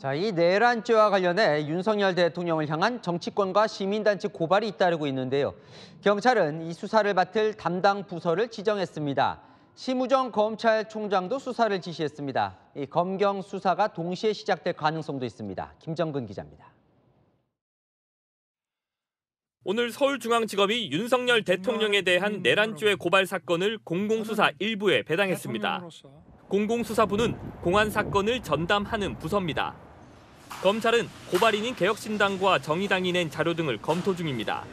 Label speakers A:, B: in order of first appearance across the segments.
A: 자, 이 내란죄와 관련해 윤석열 대통령을 향한 정치권과 시민단체 고발이 잇따르고 있는데요. 경찰은 이 수사를 맡을 담당 부서를 지정했습니다. 심우정 검찰총장도 수사를 지시했습니다. 이 검경 수사가 동시에 시작될 가능성도 있습니다. 김정근 기자입니다.
B: 오늘 서울중앙지검이 윤석열 대통령에 대한 내란죄 고발 사건을 공공수사 1부에 배당했습니다. 공공수사부는 공안 사건을 전담하는 부서입니다. 검찰은 고발인인 개혁신당과 정의당이 낸 자료 등을 검토 중입니다.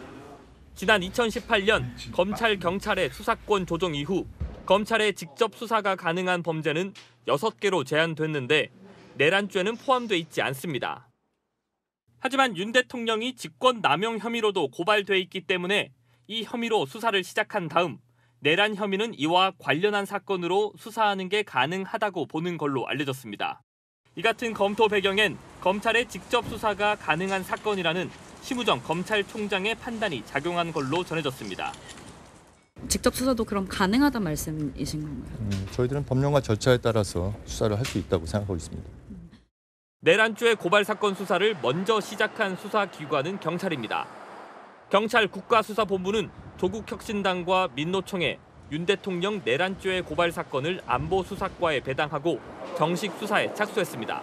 B: 지난 2018년 검찰, 경찰의 수사권 조정 이후 검찰의 직접 수사가 가능한 범죄는 6개로 제한됐는데 내란죄는 포함돼 있지 않습니다. 하지만 윤 대통령이 직권 남용 혐의로도 고발돼 있기 때문에 이 혐의로 수사를 시작한 다음 내란 혐의는 이와 관련한 사건으로 수사하는 게 가능하다고 보는 걸로 알려졌습니다. 이 같은 검토 배경엔 검찰의 직접 수사가 가능한 사건이라는 심우정 검찰총장의 판단이 작용한 걸로 전해졌습니다.
C: 직접 수사도 그럼 가능하단 말씀이신 건가요?
D: 저희들은 법령과 절차에 따라서 수사를 할 수 있다고 생각하고 있습니다.
B: 내란죄 고발 사건 수사를 먼저 시작한 수사기관은 경찰입니다. 경찰 국가수사본부는 조국혁신당과 민노총에 윤 대통령 내란죄 고발 사건을 안보수사과에 배당하고 정식 수사에 착수했습니다.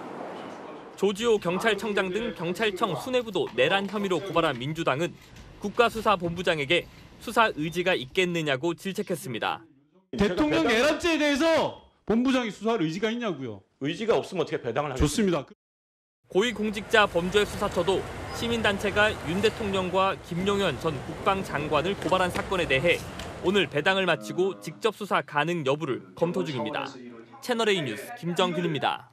B: 조지호 경찰청장 등 경찰청 수뇌부도 내란 혐의로 고발한 민주당은 국가수사본부장에게 수사 의지가 있겠느냐고 질책했습니다.
E: 대통령 내란죄에 대해서 본부장이 수사할 의지가 있냐고요.
F: 의지가 없으면 어떻게 배당을 하겠습니까?
E: 좋습니다.
B: 고위공직자 범죄수사처도 시민단체가 윤 대통령과 김용현 전 국방장관을 고발한 사건에 대해 오늘 배당을 마치고 직접 수사 가능 여부를 검토 중입니다. 채널A 뉴스 김정균입니다.